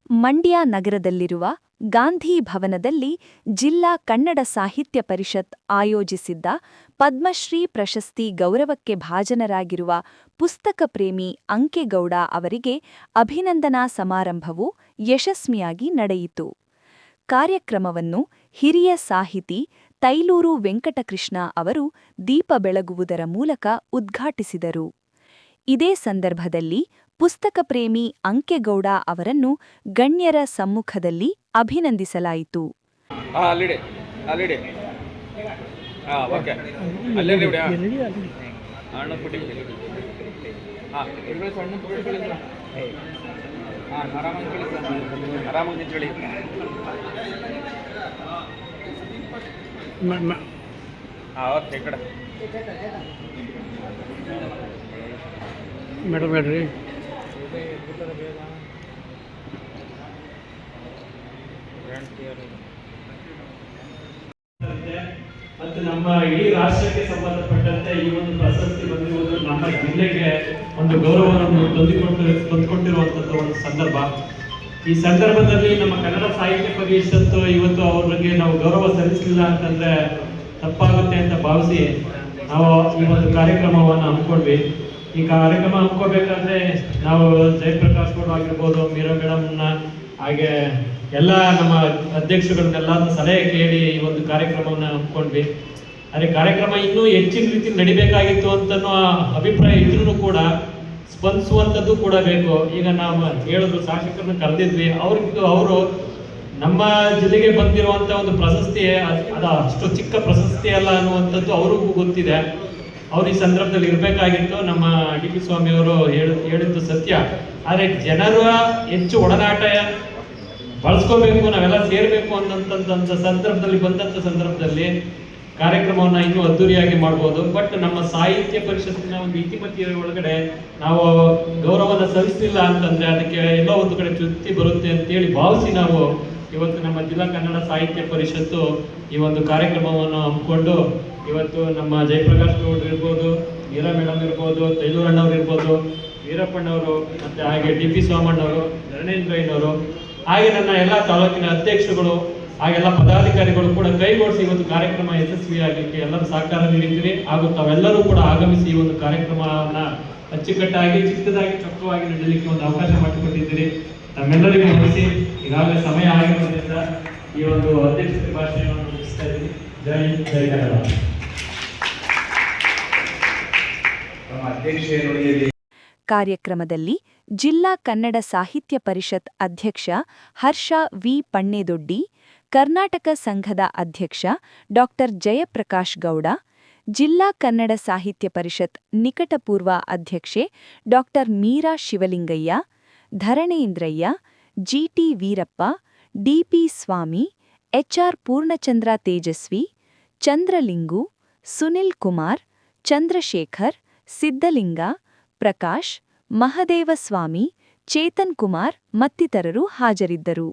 ಮಂಡ್ಯ ನಗರದಲ್ಲಿರುವ ಗಾಂಧಿ ಭವನದಲ್ಲಿ ಜಿಲ್ಲಾ ಕನ್ನಡ ಸಾಹಿತ್ಯ ಪರಿಷತ್ ಆಯೋಜಿಸಿದ್ದ ಪದ್ಮಶ್ರೀ ಪ್ರಶಸ್ತಿ ಗೌರವಕ್ಕೆ ಭಾಜನರಾಗಿರುವ ಪುಸ್ತಕ ಪ್ರೇಮಿ ಅಂಕೇಗೌಡ ಅವರಿಗೆ ಅಭಿನಂದನಾ ಸಮಾರಂಭವು ಯಶಸ್ವಿಯಾಗಿ ನಡೆಯಿತು. ಕಾರ್ಯಕ್ರಮವನ್ನು ಹಿರಿಯ ಸಾಹಿತಿ ತೈಲೂರು ವೆಂಕಟಕೃಷ್ಣ ಅವರು ದೀಪ ಬೆಳಗುವುದರ ಮೂಲಕ ಉದ್ಘಾಟಿಸಿದರು. ಇದೇ ಸಂದರ್ಭದಲ್ಲಿ ಪುಸ್ತಕ ಪ್ರೇಮಿ ಅಂಕೇಗೌಡ ಅವರನ್ನು ಗಣ್ಯರ ಸಮ್ಮುಖದಲ್ಲಿ ಅಭಿನಂದಿಸಲಾಯಿತು. ಮೇಡಮ್ ಹೇಳ್ರಿ. ಮತ್ತು ನಮ್ಮ ಇಡೀ ರಾಷ್ಟ್ರಕ್ಕೆ ಸಂಬಂಧಪಟ್ಟಂತೆ ಈ ಒಂದು ಪ್ರಶಸ್ತಿ ಬಂದಿರುವುದು ನಮ್ಮ ಜಿಲ್ಲೆಗೆ ಒಂದು ಗೌರವವನ್ನು ತಂದುಕೊಟ್ಟಿರುವಂತಹ ಒಂದು ಸಂದರ್ಭ. ಈ ಸಂದರ್ಭದಲ್ಲಿ ನಮ್ಮ ಕನ್ನಡ ಸಾಹಿತ್ಯ ಪರಿಷತ್ತು ಇವತ್ತು ಅವ್ರಿಗೆ ನಾವು ಗೌರವ ಸಲ್ಲಿಸಲಿಲ್ಲ ಅಂತಂದ್ರೆ ತಪ್ಪಾಗುತ್ತೆ ಅಂತ ಭಾವಿಸಿ ನಾವು ಈ ಒಂದು ಕಾರ್ಯಕ್ರಮವನ್ನು ಹಮ್ಮಿಕೊಂಡ್ವಿ. ಈ ಕಾರ್ಯಕ್ರಮ ಹಮ್ಮಿಕೋಬೇಕಾದ್ರೆ ನಾವು ಜಯಪ್ರಕಾಶ್ ಗೌಡ ಆಗಿರ್ಬೋದು, ಮೀರಾ ಮೇಡಮ್ನ, ಹಾಗೆ ಎಲ್ಲ ನಮ್ಮ ಅಧ್ಯಕ್ಷಗಳನ್ನೆಲ್ಲ ಸಲಹೆ ಕೇಳಿ ಈ ಒಂದು ಕಾರ್ಯಕ್ರಮವನ್ನು ಹಮ್ಮಿಕೊಂಡ್ವಿ. ಆದರೆ ಕಾರ್ಯಕ್ರಮ ಇನ್ನೂ ಹೆಚ್ಚಿನ ರೀತಿ ನಡಿಬೇಕಾಗಿತ್ತು ಅಂತನೋ ಅಭಿಪ್ರಾಯ ಇದ್ರೂ ಕೂಡ ಸ್ಪಂದಿಸುವಂಥದ್ದು ಕೂಡ ಬೇಕು. ಈಗ ನಾವು ಹೇಳಿದ್ರು, ಶಾಸಕರನ್ನ ಕರೆದಿದ್ವಿ, ಅವರು ನಮ್ಮ ಜಿಲ್ಲೆಗೆ ಬಂದಿರುವಂಥ ಒಂದು ಪ್ರಶಸ್ತಿ ಅದು ಅಷ್ಟು ಚಿಕ್ಕ ಪ್ರಶಸ್ತಿ ಅಲ್ಲ ಅನ್ನುವಂಥದ್ದು ಅವ್ರಿಗೂ ಗೊತ್ತಿದೆ. ಅವ್ರು ಈ ಸಂದರ್ಭದಲ್ಲಿ ಇರಬೇಕಾಗಿತ್ತು. ನಮ್ಮ ಡಿ.ಪಿ. ಸ್ವಾಮಿಯವರು ಹೇಳಿದ್ದು ಸತ್ಯ. ಆದರೆ ಜನರ ಹೆಚ್ಚು ಒಡನಾಟ ಬಳಸ್ಕೋಬೇಕು, ನಾವೆಲ್ಲ ಸೇರಬೇಕು ಅನ್ನೋಂಥ ಸಂದರ್ಭದಲ್ಲಿ ಕಾರ್ಯಕ್ರಮವನ್ನು ಇನ್ನೂ ಅದ್ದೂರಿಯಾಗಿ ಮಾಡ್ಬೋದು. ಬಟ್ ನಮ್ಮ ಸಾಹಿತ್ಯ ಪರಿಷತ್ತಿನ ಒಂದು ಇತಿಮಿತಿಯ ಒಳಗಡೆ ನಾವು ಗೌರವನ ಸಲ್ಲಿಸಲಿಲ್ಲ ಅಂತಂದ್ರೆ ಅದಕ್ಕೆ ಎಲ್ಲೋ ಒಂದು ಕಡೆ ಚ್ಯುತಿ ಬರುತ್ತೆ ಅಂತೇಳಿ ಭಾವಿಸಿ ನಾವು ಇವತ್ತು ನಮ್ಮ ಜಿಲ್ಲಾ ಕನ್ನಡ ಸಾಹಿತ್ಯ ಪರಿಷತ್ತು ಈ ಒಂದು ಕಾರ್ಯಕ್ರಮವನ್ನು ಹಮ್ಮಿಕೊಂಡು ಇವತ್ತು ನಮ್ಮ ಜಯಪ್ರಕಾಶ್ ಗೌಡ್ರು ಇರ್ಬೋದು, ಮೀರಾ ಮೇಡಮ್ ಇರ್ಬೋದು, ತೈಲೂರಣ್ಣವ್ರು ಇರ್ಬೋದು, ವೀರಪ್ಪಣ್ಣವರು, ಮತ್ತು ಹಾಗೆ ಡಿ.ಪಿ. ಸ್ವಾಮಣ್ಣವರು, ಧರಣೇಂದ್ರಯ್ಯನವರು, ಹಾಗೆ ನನ್ನ ಎಲ್ಲ ತಾಲೂಕಿನ ಅಧ್ಯಕ್ಷರುಗಳು, ಹಾಗೆಲ್ಲ ಪದಾಧಿಕಾರಿಗಳು ಕೂಡ ಕೈಗೂಡಿಸಿ ಇವತ್ತು ಕಾರ್ಯಕ್ರಮ ಯಶಸ್ವಿಯಾಗಲಿಕ್ಕೆ ಎಲ್ಲರೂ ಸಹಕಾರ ನೀಡಿದ್ದೀರಿ. ಹಾಗೂ ತಾವೆಲ್ಲರೂ ಕೂಡ ಆಗಮಿಸಿ ಈ ಒಂದು ಕಾರ್ಯಕ್ರಮವನ್ನು ಅಚ್ಚುಕಟ್ಟಾಗಿ ಚಿಕ್ಕದಾಗಿ ಚೊಕ್ಕವಾಗಿ ನಡೆಯಲಿಕ್ಕೆ ಒಂದು ಅವಕಾಶ ಮಾಡಿಕೊಟ್ಟಿದ್ದೀರಿ. ತಮ್ಮೆಲ್ಲರಿಗೂ ಮುಗಿಸಿ ಈಗಾಗಲೇ ಸಮಯ ಆಗಿರೋದ್ರಿಂದ ಈ ಒಂದು ಅಧ್ಯಕ್ಷತೆ ಭಾಷಣವನ್ನು ಮುಗಿಸ್ತಾ ಇದ್ದೀನಿ. ಜೈ ಜೈ ಕನ್ನಡ. ಕಾರ್ಯಕ್ರಮದಲ್ಲಿ ಜಿಲ್ಲಾ ಕನ್ನಡ ಸಾಹಿತ್ಯ ಪರಿಷತ್ ಅಧ್ಯಕ್ಷ ಹರ್ಷ ವಿ. ಪಣ್ಣೇದೊಡ್ಡಿ, ಕರ್ನಾಟಕ ಸಂಘದ ಅಧ್ಯಕ್ಷ ಡಾ. ಜಯಪ್ರಕಾಶ್ ಗೌಡ, ಜಿಲ್ಲಾ ಕನ್ನಡ ಸಾಹಿತ್ಯ ಪರಿಷತ್ ನಿಕಟಪೂರ್ವ ಅಧ್ಯಕ್ಷೆ ಡಾ. ಮೀರಾ ಶಿವಲಿಂಗಯ್ಯ, ಧರಣೇಂದ್ರಯ್ಯ, ಜಿ.ಟಿ. ವೀರಪ್ಪ, ಡಿ.ಪಿ. ಸ್ವಾಮಿ, ಎಚ್.ಆರ್. ಪೂರ್ಣಚಂದ್ರ ತೇಜಸ್ವಿ, ಚಂದ್ರಲಿಂಗು, ಸುನಿಲ್ ಕುಮಾರ್, ಚಂದ್ರಶೇಖರ್, ಸಿದ್ದಲಿಂಗ, ಪ್ರಕಾಶ್, ಮಹದೇವಸ್ವಾಮಿ, ಚೇತನ್ ಕುಮಾರ್ ಮತ್ತಿತರರು ಹಾಜರಿದ್ದರು.